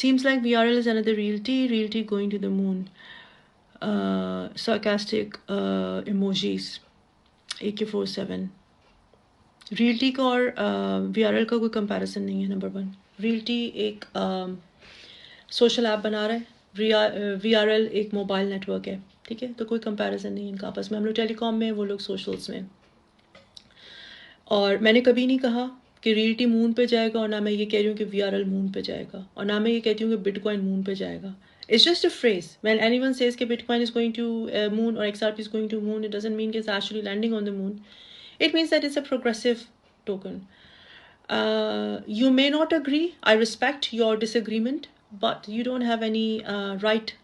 Seems like VRL is another realty going to the moon. Sarcastic emojis. AK-47. Reality کا اور وی are L کا کوئی comparison نہیں ہے. نمبر 1 ریئلٹی ایک سوشل ایپ بنا رہا ہے, وی آر ایل ایک موبائل نیٹ ورک ہے, ٹھیک ہے, تو کوئی کمپیریزن نہیں ہے ان کا آپس میں. ہم لوگ ٹیلی کام میں, وہ لوگ سوشلس میں. اور میں نے کبھی نہیں کہا کہ ریئلٹی مون پہ جائے گا, اور نہ میں یہ کہہ رہی ہوں کہ وی آر ایل مون پہ جائے گا, اور نہ میں یہ کہتی ہوں کہ بٹ کوائن مون پہ جائے گا. It's just a phrase. When anyone says کہ Bitcoin is going to moon or XRP is going to moon, it doesn't mean it's actually landing on the moon. It means that it's a progressive token. You may not agree. I respect your disagreement, but you don't have any right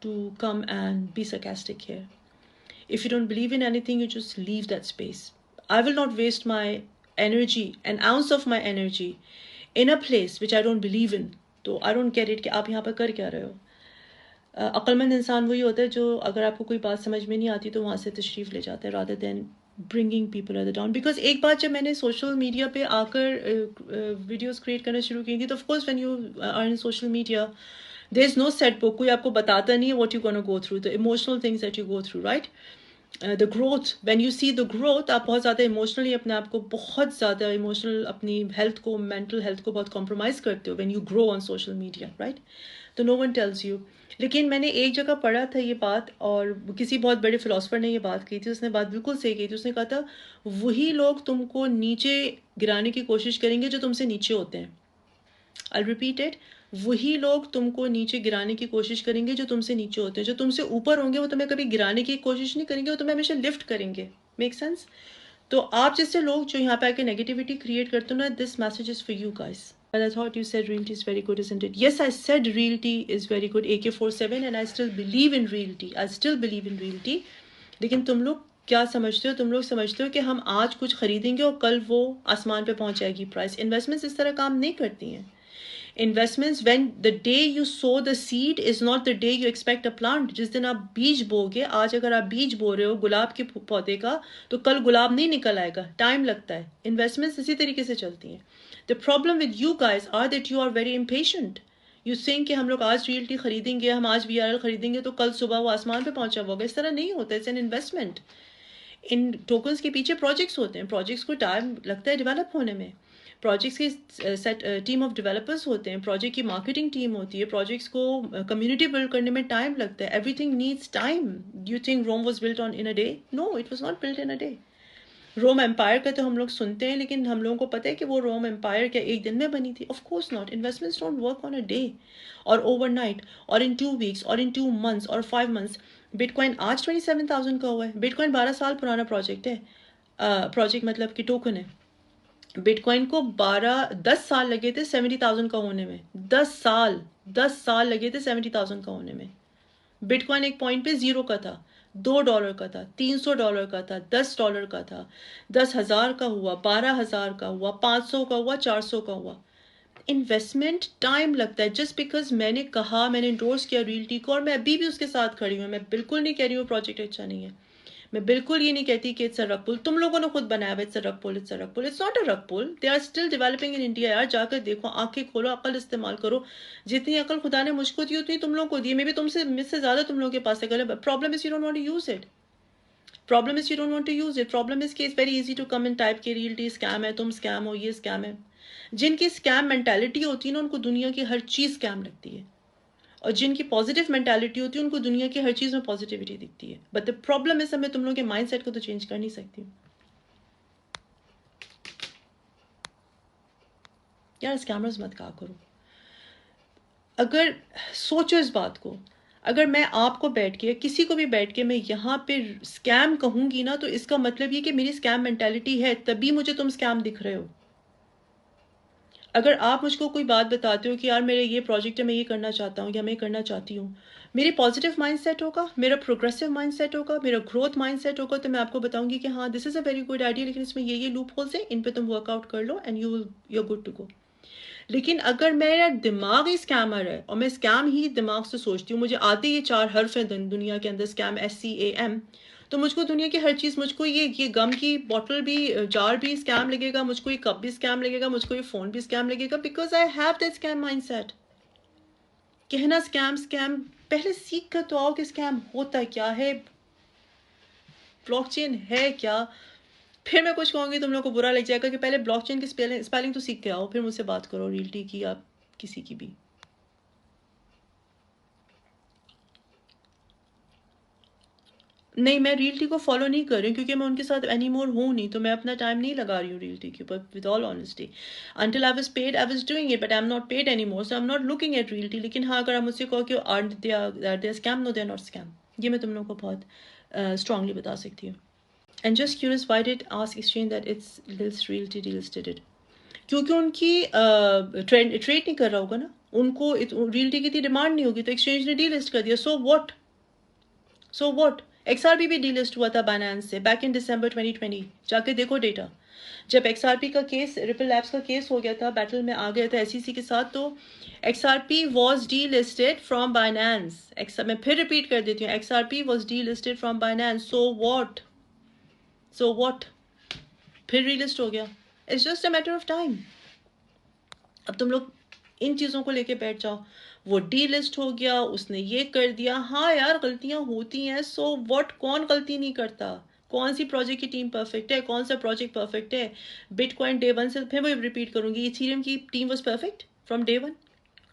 to come and be sarcastic here. If you don't believe in anything, you just leave that space. I will not waste my energy, an ounce of my energy, in a place which I don't believe in. So I don't get it کہ آپ یہاں پہ کر کیا رہے ہو. عقل مند انسان وہی ہوتا ہے جو اگر آپ کو کوئی بات سمجھ میں نہیں آتی تو وہاں سے تشریف لے جاتا ہے rather than bringing people other down. Because ایک بات جب میں نے سوشل میڈیا پہ آ کر ویڈیوز کریٹ کرنا شروع کی تھی تو of course when you are in social media there is no set book. کوئی آپ کو بتاتا نہیں ہے what you're going to go through, the emotional things that you go through, right? The growth, when you see the growth, آپ بہت زیادہ emotionally اپنے آپ کو بہت زیادہ ایموشنل اپنی ہیلتھ کو, مینٹل ہیلتھ کو بہت کمپرومائز کرتے ہو when you grow on social media, right? تو no one tells you. لیکن میں نے ایک جگہ پڑھا تھا یہ بات, اور کسی بہت بڑے فلاسفر نے یہ بات کی تھی, اس نے بات بالکل صحیح کی تھی. اس نے کہا تھا وہی لوگ تم کو نیچے گرانے کی کوشش کریں گے جو تم سے نیچے ہوتے ہیں. I'll repeat it. وہی لوگ تم کو نیچے گرانے کی کوشش کریں گے جو تم سے نیچے ہوتے ہیں. جو تم سے اوپر ہوں گے وہ تمہیں کبھی گرانے کی کوشش نہیں کریں گے, وہ تمہیں ہمیشہ لفٹ کریں گے. Make sense? تو آپ جیسے لوگ جو یہاں پہ آ کے نیگیٹیوٹی کریٹ کرتے ہو نا, this message is for you guys. And I thought you said realty is very good, isn't it? Yes, I said realty is very good, AK-47, and I still believe in realty. I still believe in realty. لیکن تم لوگ کیا سمجھتے ہو؟ تم لوگ سمجھتے ہو کہ ہم آج کچھ خریدیں گے اور کل وہ آسمان پہ پہنچ جائے گی پرائس. انویسٹمنٹس اس طرح کام نہیں کرتی ہیں. Investments, when the day you sow the seed is not the day you expect a plant. جس دن آپ بیج بو گے, آج اگر آپ بیج بو رہے ہو گلاب کے پودے کا تو کل گلاب نہیں نکل آئے گا, ٹائم لگتا ہے. انویسٹمنٹس اسی طریقے سے چلتی ہیں. The problem with you guys are that you are very impatient. You think کہ ہم لوگ آج ریئلٹی خریدیں گے, ہم آج VRL خریدیں گے تو کل صبح وہ آسمان پہ پہنچا ہوگا. اس طرح نہیں ہوتا. It's an investment. In tokens کے پیچھے پروجیکٹس ہوتے ہیں. پروجیکٹس کو ٹائم لگتا ہے ڈیولپ ہونے میں. پروجیکٹس کی سیٹ ٹیم آف ڈیولپرس ہوتے ہیں, پروجیکٹ کی مارکیٹنگ ٹیم ہوتی ہے, پروجیکٹس کو کمیونٹی بلڈ کرنے میں ٹائم لگتا ہے. Everything needs time. Do you think Rome was built in a day? No, it was not built in a day. Rome empire کا تو ہم لوگ سنتے ہیں, لیکن ہم لوگوں کو پتہ ہے کہ وہ روم امپائر کیا ایک دن میں بنی تھی؟ Of course not. Investments don't work on a day اور اوور نائٹ اور ان 2 weeks اور ان 2 months اور 5 months. بٹ کوائن آج 27,000 کا ہوا ہے. بٹ کوائن 12 سال پرانا پروجیکٹ ہے. پروجیکٹ مطلب کہ ٹوکن ہے. بٹ کوائن کو 10 سال لگے تھے 70,000 کا ہونے میں. 10 سال لگے تھے 70,000 کا ہونے میں. بٹ کوائن ایک پوائنٹ پہ زیرو کا تھا, $2 کا تھا, $300 کا تھا, $10 کا تھا, 10,000 کا ہوا, 12,000 کا ہوا, 500 کا ہوا, 400 کا ہوا. انویسٹمنٹ ٹائم لگتا ہے. جسٹ بیکاز میں نے کہا, میں نے انڈورس کیا ریئلٹی کو, اور میں ابھی بھی اس کے ساتھ کھڑی ہوں. میں بالکل نہیں کہہ رہی ہوں پروجیکٹ اچھا نہیں ہے. میں بالکل یہ نہیں کہتی کہ اٹس اے رگ پول. تم لوگوں نے خود بنایا ہوا it's a rug pool. It's a rug pool. It's not a rug pull. They are still developing in India. یار جا کر دیکھو, آنکھیں کھولو, عقل استعمال کرو. جتنی عقل خدا نے مجھ کو دی اتنی تم لوگوں کو دی. میں بھی مجھ سے زیادہ تم لوگوں کے پاس ہے. Problem is you don't want to use it. Problem is you don't want to use it. Problem is کہ it's very easy to come and type کہ ریئلٹی اسکیم ہے, تم اسکیم ہو, یہ اسکیم ہے. جن کی اسکیم مینٹالٹی ہوتی ہے نا, ان کو دنیا کی ہر چیز اسکیم لگتی ہے. اور جن کی پازیٹیو مینٹالٹی ہوتی ہے ان کو دنیا کی ہر چیز میں پازیٹیوٹی دکھتی ہے. بٹ دا پرابلم ہے میں تم لوگوں کے مائنڈ سیٹ کو تو چینج کر نہیں سکتی ہوں. یار اسکیمرز مت کہا کرو. اگر سوچو اس بات کو, اگر میں آپ کو بیٹھ کے, کسی کو بھی بیٹھ کے میں یہاں پہ اسکیم کہوں گی نا, تو اس کا مطلب یہ کہ میری اسکیم مینٹالٹی ہے, تبھی مجھے تم اسکیم دکھ رہے ہو. اگر آپ مجھ کو کوئی بات بتاتے ہو کہ یار میرے یہ پروجیکٹ ہے, میں یہ کرنا چاہتا ہوں یا میں کرنا چاہتی ہوں, میری پازیٹیو مائنڈ سیٹ ہوگا, میرا پروگریسو مائنڈ سیٹ ہوگا, میرا گروتھ مائنڈ سیٹ ہوگا, تو میں آپ کو بتاؤں گی کہ ہاں دس از اے ویری گڈ آئیڈیا, لیکن اس میں یہ لوپ ہولس ہیں, ان پہ تم ورک آؤٹ کر لو and you are good to go. لیکن اگر میرا دماغ ہی اسکیمر ہے اور میں اسکیم ہی دماغ سے سوچتی ہوں, مجھے آتے یہ 4 حرف ہیں دنیا کے اندر, اسکیم SCAM, تو مجھ کو دنیا کی ہر چیز, مجھ کو یہ گم کی بوٹل بھی, جار بھی اسکیم لگے گا, مجھ کو یہ کپ بھی اسکیم لگے گا, مجھ کو یہ فون بھی اسکیم لگے گا, because I have that scam mindset. کہنا اسکیم پہلے سیکھ کر تو آؤ کہ اسکیم ہوتا کیا ہے، بلاک چین ہے کیا. پھر میں کچھ کہوں گی تم لوگوں کو برا لگ جائے گا کہ پہلے بلاک چین کی اسپیلنگ تو سیکھ کے آؤ، پھر مجھ سے بات کرو ریئلٹی کی یا کسی کی بھی. نہیں، میں ریئلٹی کو فالو نہیں کر رہی ہوں کیونکہ میں ان کے ساتھ اینی مور ہوں نہیں، تو میں اپنا ٹائم نہیں لگا رہی ہوں ریئلٹی کے اوپر with all honesty. Until I was paid I was doing it, but I am not paid any more, so I am not looking at reality. لیکن ہاں اگر آپ مجھ سے کہو کہ they are scam, no they are not scam, یہ میں تم لوگوں کو بہت اسٹرانگلی بتا سکتی ہوں. And just curious why did ask exchange that it's reality delisted it, کیونکہ ان کی ٹریڈ نہیں کر رہا ہوگا نا، ان کو ریئلٹی کی اتنی ڈیمانڈ نہیں ہوگی تو ایکسچینج نے ڈی لسٹ کر دیا. سو واٹ ایکس آر پی بھی ڈی لسٹ ہوا تھا بائنانس سے بیک ان دسمبر 2020، جا کے دیکھو ڈیٹا. جب ایکس آر پی کا کیس، ریپل لیبس کا کیس ہو گیا تھا، بیٹل میں آ گیا تھا ایس ای سی کے ساتھ، تو X R P was delisted from Binance. میں پھر ریپیٹ کر دیتی ہوں، X R P was delisted from Binance. So what پھر ری لسٹ ہو گیا. It's just a matter of time. اب تم لوگ ان چیزوں کو لے کے بیٹھ جاؤ، وہ ڈی لسٹ ہو گیا، اس نے یہ کر دیا. ہاں یار غلطیاں ہوتی ہیں، سو واٹ، کون غلطی نہیں کرتا؟ کون سی پروجیکٹ کی ٹیم پرفیکٹ ہے، کون سا پروجیکٹ پرفیکٹ ہے؟ بٹ کوائن ڈے ون سے، پھر میں ریپیٹ کروں گی، ایتھیریم کی team was perfect from day one.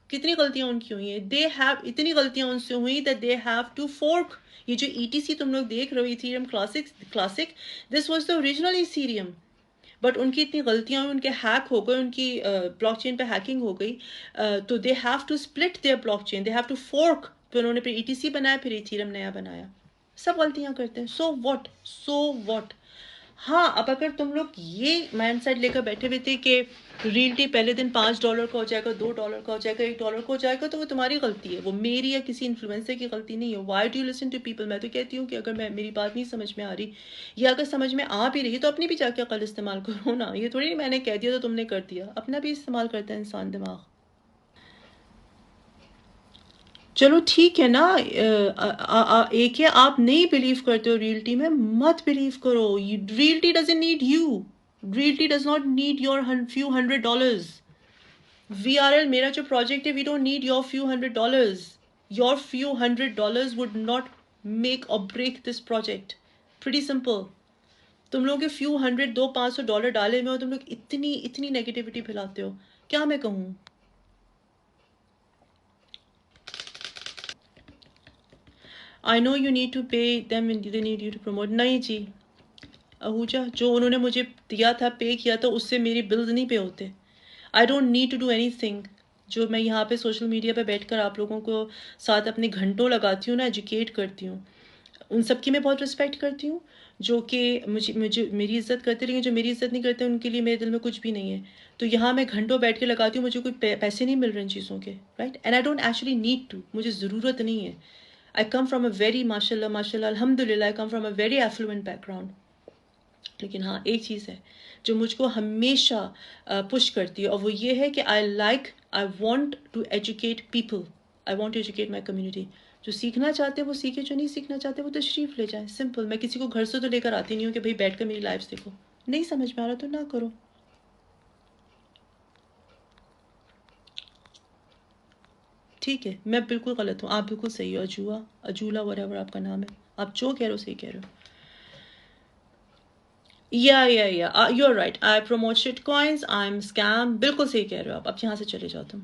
کتنی غلطیاں ان کی ہوئی ہیں، دے ہیو، اتنی غلطیاں ان سے ہوئی that they have to fork. یہ جو ای ٹی سی تم لوگ دیکھ رہے ہو، Ethereum classic, this was the original Ethereum. But ان کی اتنی غلطیاں ہوئی، ان کے ہیک ہو گئے، ان کی بلاک چین پہ ہیکنگ ہو گئی، تو they have to split their blockchain, they have to fork. پھر انہوں نے پھر ای ٹی سی بنایا، پھر ایتھیریم نیا بنایا. سب غلطیاں کرتے ہیں، سو واٹ. ہاں اب اگر تم لوگ یہ مائنڈ سیٹ لے کر بیٹھے ہوئے تھے کہ ریئلٹی پہلے دن $5 کا ہو جائے گا، $2 کا ہو جائے گا، $1 کا ہو جائے گا، تو وہ تمہاری غلطی ہے، وہ میری یا کسی انفلوئنسر کی غلطی نہیں ہے. Why do you listen to people? میں تو کہتی ہوں کہ اگر میری بات نہیں سمجھ میں آ رہی یا اگر سمجھ میں آ بھی رہی تو اپنی بھی جا کے عقل استعمال کرو نا. یہ تھوڑی میں نے کہہ دیا تو تم نے کر دیا، اپنا بھی استعمال کرتا ہے انسان دماغ. چلو ٹھیک ہے نا. ایک ہے آپ نہیں بلیو کرتے ہو ریئلٹی میں، مت بلیو کرو. Reality doesn't need you, reality does not need your few $100. We are ایل میرا جو پروجیکٹ ہے، we don't need your few $100. Your few $100 would not make or break this project. Pretty simple. تم لوگوں کے $few $100 $500 ڈالے میں ہو، تم لوگ اتنی نیگیٹیوٹی پھیلاتے ہو، کیا میں کہوں؟ I know you need to pay them and they need you to promote. نہیں جی اہوجا، جو انہوں نے مجھے دیا تھا، پے کیا تھا، اس سے میری بلز نہیں پے ہوتے. I don't need to do anything. جو میں یہاں پہ سوشل میڈیا پہ بیٹھ کر آپ لوگوں کو ساتھ اپنے گھنٹوں لگاتی ہوں نا، ایجوکیٹ کرتی ہوں، ان سب کی میں بہت رسپیکٹ کرتی ہوں. جو کہ مجھے میری عزت کرتے، لیکن جو میری عزت نہیں کرتے ان کے لیے میرے دل میں کچھ بھی نہیں ہے. تو یہاں میں گھنٹوں بیٹھ کے لگاتی ہوں، مجھے کوئی پیسے نہیں مل رہے ان چیزوں کے، right? And I don't actually need to, مجھے ضرورت نہیں ہے. آئی کم فرام اے ویری ماشاء اللہ الحمد للہ، I come from a very affluent background. لیکن ہاں ایک چیز ہے جو مجھ کو ہمیشہ پش کرتی ہے، اور وہ یہ ہے کہ I want to educate people, I want to educate my community. جو سیکھنا چاہتے وہ سیکھے، جو نہیں سیکھنا چاہتے وہ تشریف لے جائیں. سمپل. میں کسی کو گھر سے تو لے کر آتی نہیں ہوں کہ بھائی بیٹھ کر میری لائف دیکھو. نہیں سمجھ میں آ رہا تو نہ کرو. ٹھیک ہے، میں بالکل غلط ہوں، آپ بالکل صحیح ہو. اجولا whatever آپ کا نام ہے، آپ جو کہہ رہے ہو صحیح کہہ رہے ہو. یا you're right. I promote shit coins, I'm scam. بالکل صحیح کہہ رہے ہو آپ. اب یہاں سے چلے جاؤ تم.